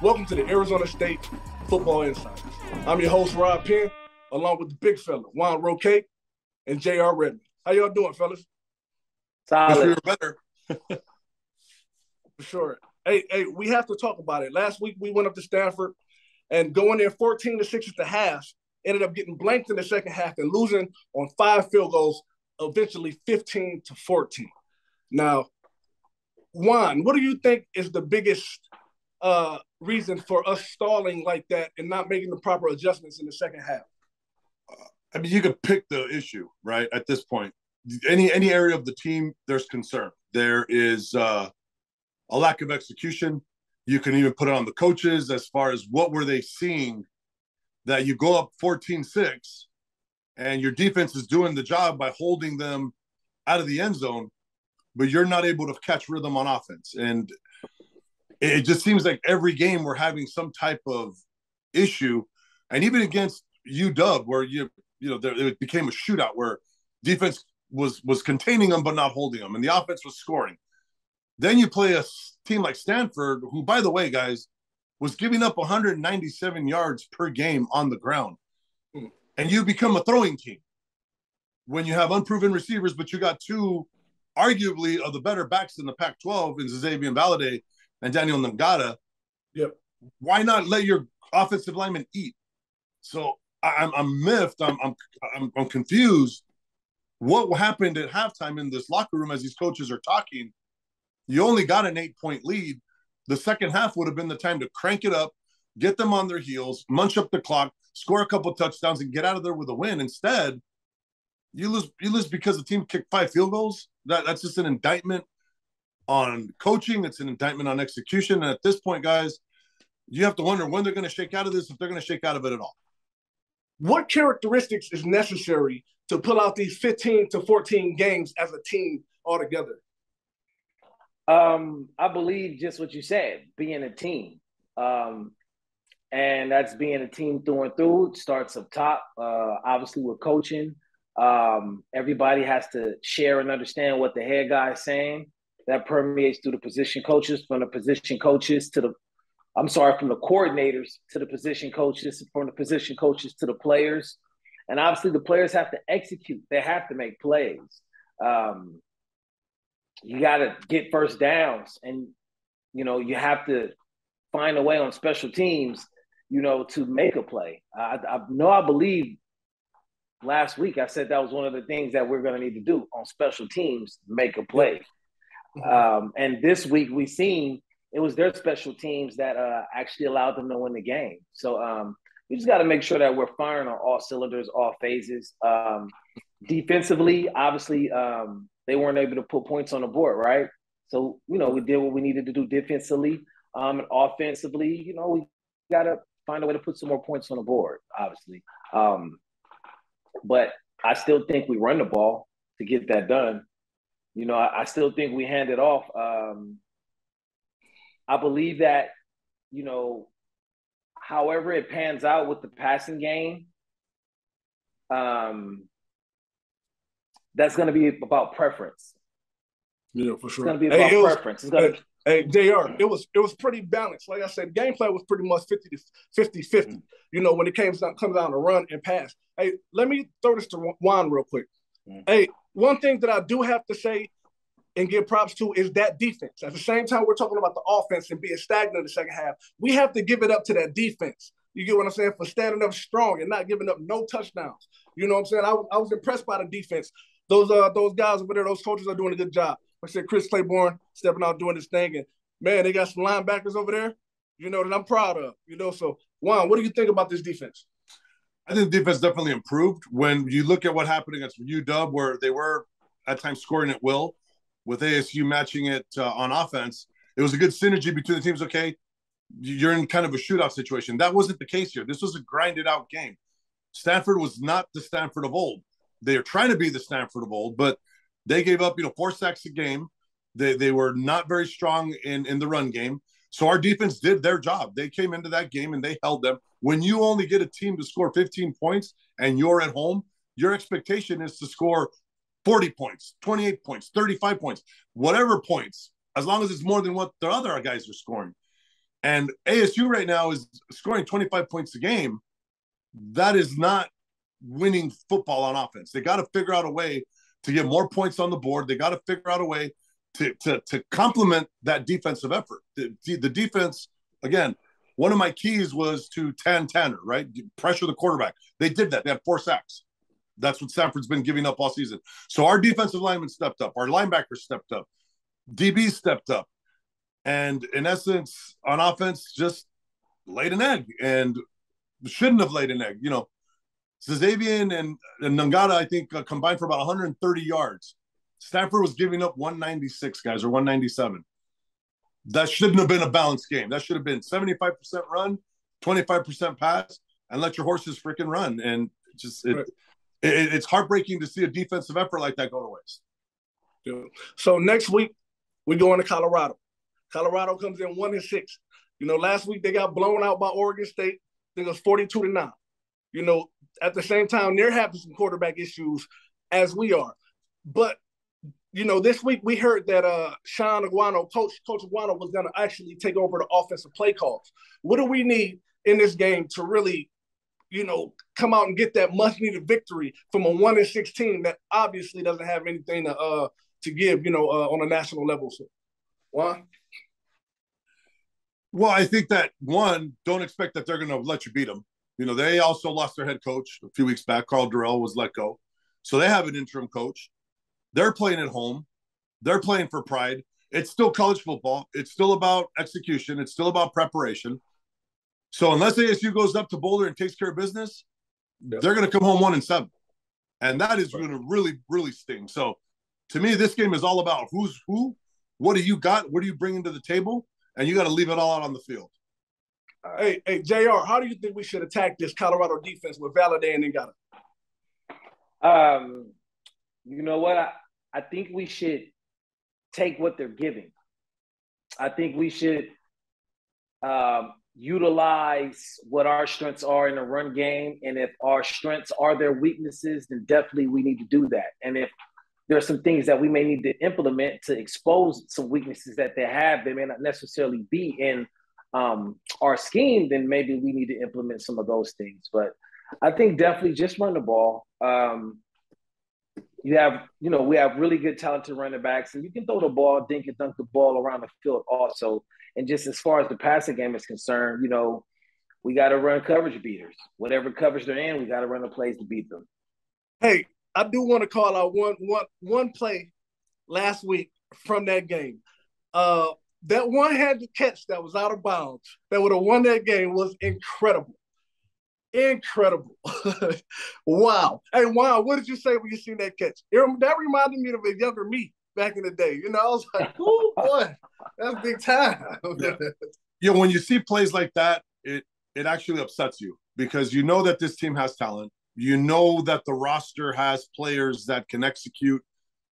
Welcome to the Arizona State Football Insiders. I'm your host, Rob Penn, along with the big fella, Juan Roche and J.R. Redmond. How y'all doing, fellas? Solid. Wish we were better. For sure. Hey, we have to talk about it. Last week, we went up to Stanford and going there 14-6 at the half, ended up getting blanked in the second half and losing on 5 field goals, eventually 15-14. Now, Juan, what do you think is the biggest reason for us stalling like that and not making the proper adjustments in the second half? I mean, you could pick the issue, right? At this point, any area of the team, there's concern. There is a lack of execution. You can even put it on the coaches as far as what were they seeing that you go up 14-6 and your defense is doing the job by holding them out of the end zone, but you're not able to catch rhythm on offense. And it just seems like every game we're having some type of issue. And even against UW, where it became a shootout where defense was containing them but not holding them, and the offense was scoring. Then you play a team like Stanford, who, by the way, guys, was giving up 197 yards per game on the ground. And you become a throwing team when you have unproven receivers, but you got two arguably of the better backs in the Pac-12 in Xavier Valade and Daniel Ngata. Yep. Why not let your offensive linemen eat? So I'm miffed. I'm confused. What happened at halftime in this locker room as these coaches are talking? You only got an 8-point lead. The second half would have been the time to crank it up, get them on their heels, munch up the clock, score a couple of touchdowns, and get out of there with a win. Instead, you lose because the team kicked 5 field goals. That's just an indictment on coaching. It's an indictment on execution. And at this point, guys, you have to wonder when they're going to shake out of this, if they're going to shake out of it at all. What characteristics is necessary to pull out these 15-14 games as a team altogether? I believe just what you said, being a team. And that's being a team through and through. It starts up top, obviously with coaching. Everybody has to share and understand what the head guy is saying. That permeates through the position coaches, from the coordinators to the position coaches, from the position coaches to the players. And obviously the players have to execute. They have to make plays. You got to get first downs, and, you have to find a way on special teams, to make a play. I believe last week I said that was one of the things that we're going to need to do on special teams, make a play. And this week we've seen it was their special teams that actually allowed them to win the game. So we just got to make sure that we're firing on all cylinders, all phases. Defensively, obviously, they weren't able to put points on the board, right? So, we did what we needed to do defensively. And offensively, we got to find a way to put some more points on the board, obviously. But I still think we run the ball to get that done. I still think we hand it off. I believe that, however it pans out with the passing game, that's going to be about preference. Yeah, for sure. It's going to be about preference. Hey, JR, it was pretty balanced. Like I said, the game plan was pretty much 50-50, when it comes down to run and pass. Hey, let me throw this to Juan real quick. Hey, one thing that I do have to say and give props to is that defense. At the same time, we're talking about the offense and being stagnant in the second half. We have to give it up to that defense. You get what I'm saying? For standing up strong and not giving up no touchdowns. You know what I'm saying? I was impressed by the defense. Those guys over there, those coaches are doing a good job. Like I said, Chris Claiborne stepping out doing his thing. And, man, they got some linebackers over there, that I'm proud of. So, Juan, what do you think about this defense? I think the defense definitely improved. When you look at what happened against UW, where they were at times scoring at will, with ASU matching it on offense, it was a good synergy between the teams. Okay, you're in kind of a shootout situation. That wasn't the case here. This was a grinded-out game. Stanford was not the Stanford of old. They are trying to be the Stanford of old, but they gave up, 4 sacks a game. They were not very strong in the run game. So our defense did their job. They came into that game and they held them. When you only get a team to score 15 points and you're at home, your expectation is to score 40 points, 28 points, 35 points, whatever points, as long as it's more than what the other guys are scoring. And ASU right now is scoring 25 points a game. That is not winning football on offense. They got to figure out a way to get more points on the board. They got to figure out a way to complement that defensive effort. The defense, again, one of my keys was to Tanner, right? Pressure the quarterback. They did that. They had 4 sacks. That's what Stanford's been giving up all season. So our defensive linemen stepped up. Our linebackers stepped up. DB stepped up. And in essence, on offense, just laid an egg and shouldn't have laid an egg. You know, Zazavian and Nangata, I think, combined for about 130 yards. Stanford was giving up 196, guys, or 197. That shouldn't have been a balanced game. That should have been 75% run, 25% pass, and let your horses freaking run. And it's heartbreaking to see a defensive effort like that go to waste. Yeah. So next week, we're going to Colorado. Colorado comes in 1-6. You know, last week they got blown out by Oregon State. I think it was 42-9. You know, at the same time, they're having some quarterback issues as we are. But, you know, this week we heard that Sean Aguano, Coach Aguano, was going to actually take over the offensive play calls. What do we need in this game to really, you know, come out and get that much-needed victory from a 1-6 team that obviously doesn't have anything to give, you know, on a national level? So, Juan? Well, I think that, one, don't expect that they're going to let you beat them. You know, they also lost their head coach a few weeks back. Carl Durrell was let go. So they have an interim coach. They're playing at home. They're playing for pride. It's still college football. It's still about execution. It's still about preparation. So unless ASU goes up to Boulder and takes care of business, they're going to come home 1-7. And that is going to really, really sting. So to me, this game is all about who's who, what do you got, what are you bringing to the table, and you got to leave it all out on the field. Hey, JR, how do you think we should attack this Colorado defense with Valladay and Ngata? You know what? I think we should take what they're giving. I think we should utilize what our strengths are in the run game. And if our strengths are their weaknesses, then definitely we need to do that. And if there are some things that we may need to implement to expose some weaknesses that they have, they may not necessarily be in our scheme, then maybe we need to implement some of those things. But I think definitely just run the ball. We have really good talented running backs, and you can throw the ball, dink and dunk the ball around the field also. And just as far as the passing game is concerned, you know, we got to run coverage beaters. Whatever coverage they're in, we got to run the plays to beat them. Hey, I do want to call out one play last week from that game. That one-handed catch that was out of bounds that would have won that game was incredible. Incredible. Wow. Hey, wow, what did you say when you seen that catch? That reminded me of a younger me back in the day. You know, I was like, oh, boy, that's big time. Yeah, when you see plays like that, it actually upsets you because you know that this team has talent. You know that the roster has players that can execute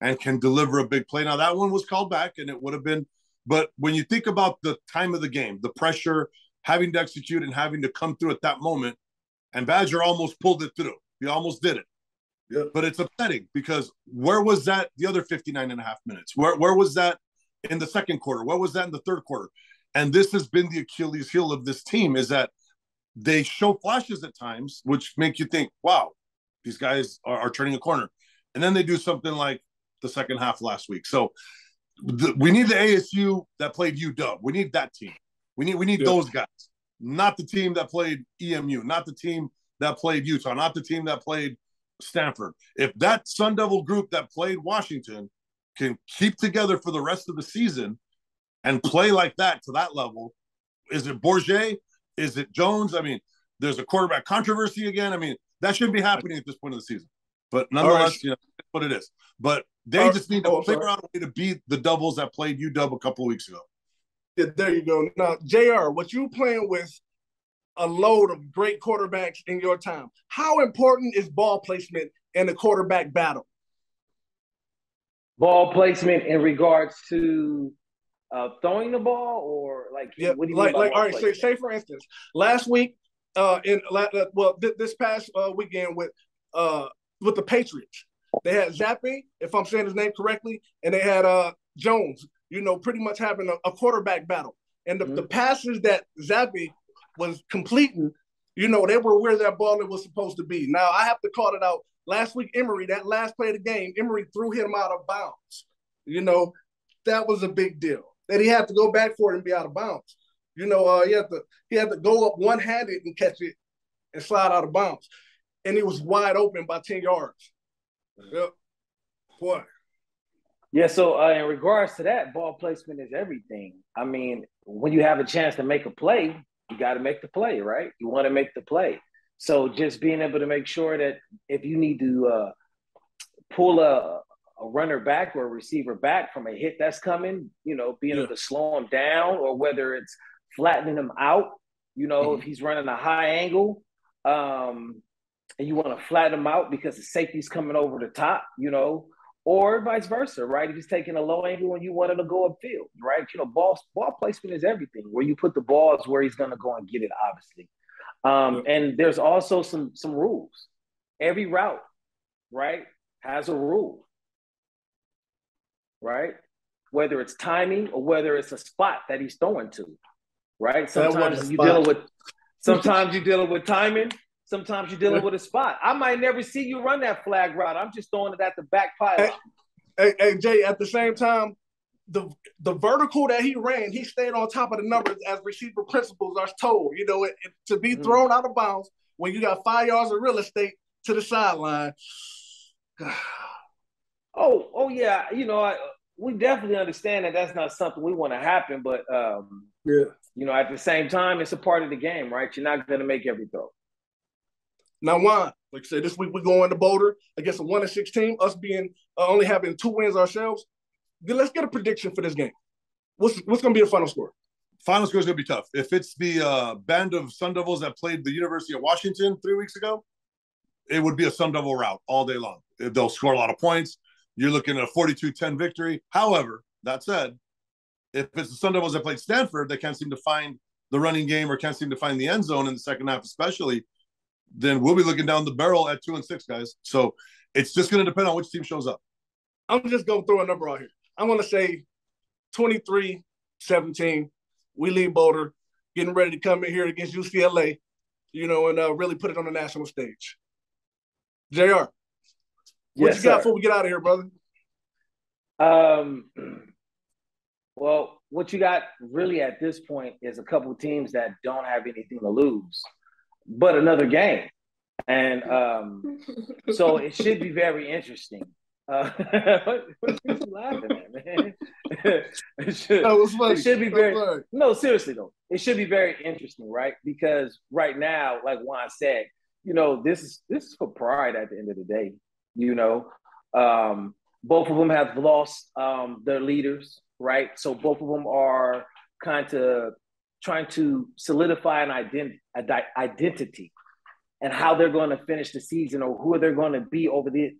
and can deliver a big play. Now, that one was called back, and it would have been. But when you think about the time of the game, the pressure, having to execute and having to come through at that moment, and Badger almost pulled it through. He almost did it. Yeah. But it's upsetting because where was that the other 59 and a half minutes? Where was that in the second quarter? Where was that in the third quarter? And this has been the Achilles heel of this team is that they show flashes at times, which make you think, wow, these guys are turning a corner. And then they do something like the second half last week. So we need the ASU that played UW. We need that team. We need those guys, not the team that played EMU, not the team that played Utah, not the team that played Stanford. If that Sun Devil group that played Washington can keep together for the rest of the season and play like that to that level, is it Bourget? Is it Jones? I mean, there's a quarterback controversy again. I mean, that shouldn't be happening at this point of the season. But nonetheless, you know, that's what it is. But they just need to figure out a way to beat the Devils that played UW a couple of weeks ago. Yeah, there you go. Now, JR, what you playing with a load of great quarterbacks in your time, how important is ball placement in the quarterback battle? Ball placement in regards to throwing the ball, or like, what do you mean by all right, say for instance, last week, this past weekend with the Patriots, They had Zappe, if I'm saying his name correctly, and they had Jones, pretty much having a quarterback battle. And the passes that Zappe was completing, they were where that ball was supposed to be. Now, I have to call it out. Last week, Emory, that last play of the game, Emory threw him out of bounds. That was a big deal. That he had to go back for it and be out of bounds. He had to go up one-handed and catch it and slide out of bounds. And he was wide open by 10 yards. Yep. Boy. Yeah, so in regards to that, ball placement is everything. I mean, when you have a chance to make a play, you got to make the play, right? You want to make the play. So just being able to make sure that if you need to pull a runner back or a receiver back from a hit that's coming, being able to slow him down, or whether it's flattening him out, if he's running a high angle and you want to flatten him out because the safety's coming over the top, or vice versa, right? If he's taking a low angle and you want him to go upfield, right? Ball placement is everything. Where you put the ball is where he's going to go and get it, obviously. And there's also some rules. Every route, right, has a rule, right? Whether it's timing or whether it's a spot that he's throwing to, right? Sometimes you're dealing with timing. Sometimes you're dealing with a spot. I might never see you run that flag route. I'm just throwing it at the back pylon. Hey, Jay, at the same time, the vertical that he ran, he stayed on top of the numbers as receiver principles are told. To be thrown out of bounds when you got 5 yards of real estate to the sideline. Oh yeah. We definitely understand that that's not something we want to happen, but at the same time, it's a part of the game, right? You're not going to make every throw. Now, Juan, like I said, this week we're going to Boulder against a 1-6 team, us being only having 2 wins ourselves. Then let's get a prediction for this game. What's going to be the final score? Final score is going to be tough. If it's the band of Sun Devils that played the University of Washington 3 weeks ago, it would be a Sun Devil rout all day long. They'll score a lot of points. You're looking at a 42-10 victory. However, that said, if it's the Sun Devils that played Stanford, they can't seem to find the running game or can't seem to find the end zone in the second half especially, then we'll be looking down the barrel at 2-6, guys. So it's just going to depend on which team shows up. I'm just going to throw a number out here. I'm going to say 23-17. We leave Boulder, getting ready to come in here against UCLA, and really put it on the national stage. JR, what you got before we get out of here, brother? Well, what you got really at this point is a couple of teams that don't have anything to lose, but another game. And so it should be very interesting. What are you laughing at, man? It should be very – no, seriously, though. It should be very interesting, right? Because right now, like Juan said, this is for pride at the end of the day, Both of them have lost their leaders, right? So both of them are kind of trying to solidify an identity and how they're going to finish the season or who they're going to be over the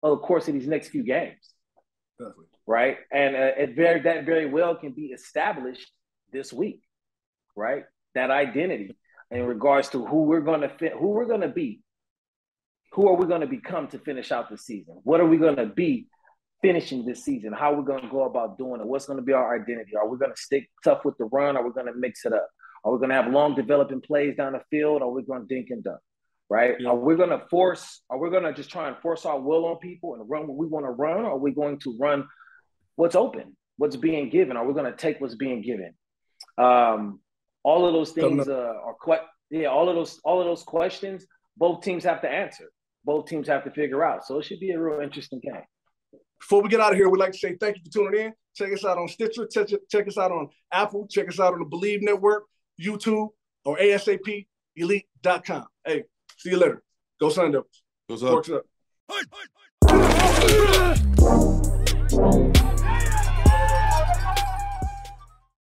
course of these next few games. Definitely. Right? And that very well can be established this week, right? That identity in regards to who we're going to be. Who are we going to become to finish out the season? What are we going to be finishing this season? How are we going to go about doing it? What's going to be our identity? Are we going to stick tough with the run? Are we going to mix it up? Are we going to have long developing plays down the field? Or are we going to dink and dunk? Right? Yeah. Are we going to just try and force our will on people and run what we want to run? Or are we going to run what's open, what's being given? Are we going to take what's being given? All of those things all of those questions, both teams have to answer. Both teams have to figure out. So it should be a real interesting game. Before we get out of here, we'd like to say thank you for tuning in. Check us out on Stitcher. Check us out on Apple. Check us out on the Believe Network, YouTube, or ASAPelite.com. Hey, see you later. Go Sun Devils. Works up. Hey.